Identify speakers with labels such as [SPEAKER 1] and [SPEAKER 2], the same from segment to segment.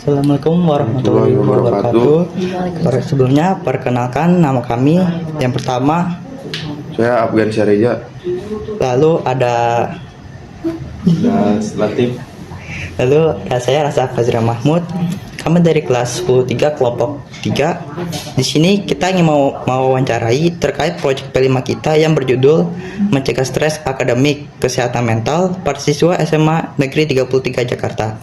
[SPEAKER 1] Assalamualaikum warahmatullahi wabarakatuh. Sebelumnya perkenalkan nama kami. Yang pertama,
[SPEAKER 2] saya Afgan Syarija.
[SPEAKER 1] lalu ada
[SPEAKER 2] Latif.
[SPEAKER 1] lalu saya Rasa Fazira Mahmud. Kami dari kelas 10-3 kelompok 3. Di sini kita ingin mau wawancarai terkait proyek P5 kita yang berjudul Mencegah Stres Akademik Kesehatan Mental para siswa SMA Negeri 33 Jakarta.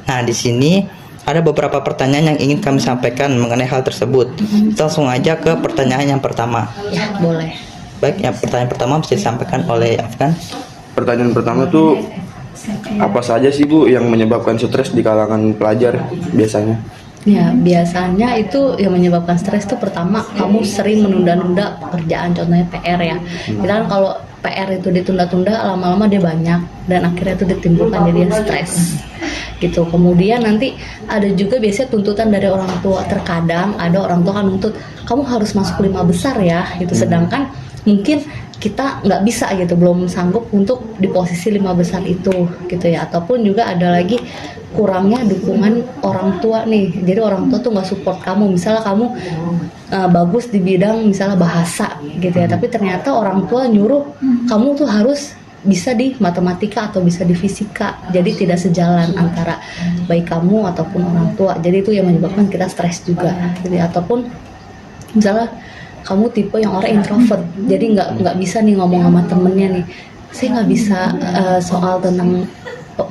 [SPEAKER 1] Nah, di sini ada beberapa pertanyaan yang ingin kami sampaikan mengenai hal tersebut. Kita langsung aja ke pertanyaan yang pertama.
[SPEAKER 3] Ya, boleh.
[SPEAKER 1] Baik, yang pertanyaan pertama bisa disampaikan oleh Afgan.
[SPEAKER 2] Pertanyaan pertama tuh, apa saja sih Bu yang menyebabkan stres di kalangan pelajar biasanya?
[SPEAKER 3] Ya, biasanya itu yang menyebabkan stres itu pertama kamu sering menunda-nunda pekerjaan, contohnya PR ya. Kita kan kalau PR itu ditunda-tunda, lama-lama dia banyak dan akhirnya itu ditimbulkan jadinya stres gitu. Kemudian nanti ada juga biasanya tuntutan dari orang tua. Terkadang ada orang tua kan nuntut kamu harus masuk 5 besar ya gitu, sedangkan mungkin kita nggak bisa gitu, belum sanggup untuk di posisi 5 besar itu gitu ya. Ataupun juga ada lagi kurangnya dukungan orang tua nih, jadi orang tua tuh nggak support kamu. Misalnya kamu bagus di bidang misalnya bahasa gitu ya, tapi ternyata orang tua nyuruh kamu tuh harus bisa di matematika atau bisa di fisika, jadi tidak sejalan antara baik kamu ataupun orang tua. Jadi itu yang menyebabkan kita stres juga gitu ya. Ataupun misalnya kamu tipe yang orang introvert, jadi nggak bisa nih ngomong sama temennya nih, saya nggak bisa soal tentang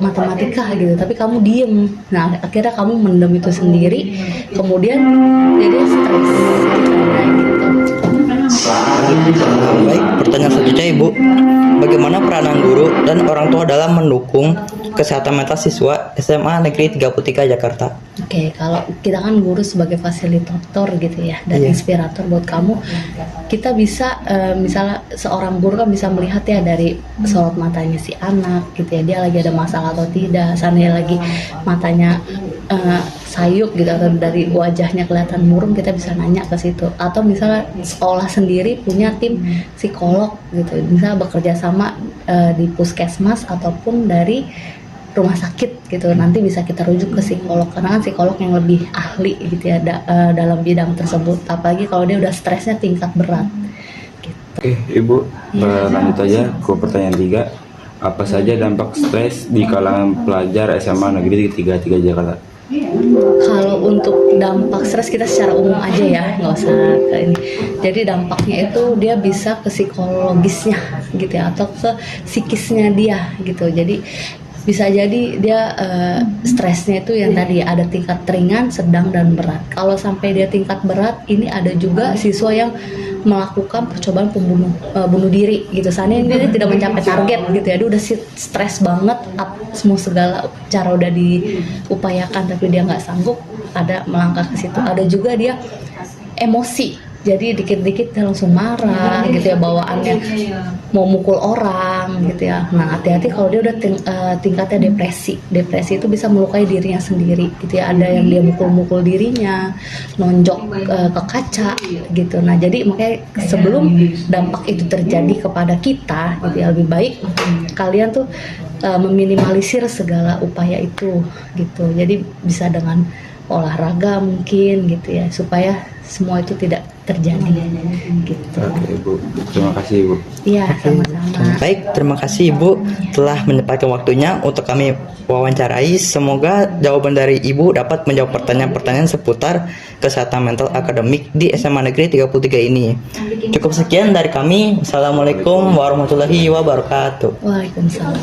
[SPEAKER 3] matematika gitu, tapi kamu diem. Nah, akhirnya kamu mendem itu sendiri, kemudian jadi stres gitu.
[SPEAKER 1] Baik, pertanyaan selanjutnya Ibu. Bagaimana peranan guru dan orang tua dalam mendukung kesehatan mental siswa SMA Negeri 33 Jakarta?
[SPEAKER 3] Oke, kalau kita kan guru sebagai fasilitator gitu ya, dan inspirator buat kamu, kita bisa misalnya seorang guru kan bisa melihat ya dari sorot matanya si anak gitu ya, dia lagi ada masalah atau tidak, seandainya lagi matanya sayup gitu atau dari wajahnya kelihatan murung, kita bisa nanya ke situ. Atau misalnya sekolah sendiri punya tim psikolog gitu, misalnya bekerja sama di puskesmas ataupun dari rumah sakit gitu, nanti bisa kita rujuk ke psikolog, karena kan psikolog yang lebih ahli gitu ya dalam bidang tersebut, apalagi kalau dia udah stresnya tingkat berat gitu.
[SPEAKER 4] Oke Ibu, lanjut aja ke pertanyaan 3. Apa saja dampak stres di kalangan pelajar SMA Negeri 33 Jakarta?
[SPEAKER 3] Kalau untuk dampak stres kita secara umum aja ya, nggak usah ke ini. Jadi dampaknya itu dia bisa ke psikologisnya gitu ya, atau ke psikisnya dia gitu. Jadi bisa jadi dia stresnya itu yang tadi ada tingkat ringan, sedang, dan berat. Kalau sampai dia tingkat berat, ini ada juga siswa yang melakukan percobaan bunuh diri gitu. Seandainya dia tidak mencapai target gitu ya, dia udah stres banget, semua segala cara udah diupayakan tapi dia nggak sanggup, ada melangkah ke situ. Ada juga dia emosi, jadi dikit-dikit dia langsung marah gitu ya, bawaannya mau mukul orang gitu ya. Nah, hati-hati kalau dia udah tingkatnya depresi. Depresi itu bisa melukai dirinya sendiri gitu ya. Ada yang dia mukul-mukul dirinya, nonjok ke kaca gitu. Nah, jadi makanya sebelum dampak itu terjadi kepada kita gitu ya, lebih baik kalian tuh meminimalisir segala upaya itu gitu. Jadi bisa dengan olahraga mungkin gitu ya, supaya semua itu tidak terjadi gitu.
[SPEAKER 4] Oke Ibu, terima kasih Ibu.
[SPEAKER 3] Iya, sama-sama.
[SPEAKER 1] Baik, terima kasih Ibu telah menyempatkan waktunya untuk kami wawancarai. Semoga jawaban dari Ibu dapat menjawab pertanyaan-pertanyaan seputar kesehatan mental akademik di SMA Negeri 33 ini. Cukup sekian dari kami. Wassalamualaikum warahmatullahi wabarakatuh.
[SPEAKER 3] Waalaikumsalam.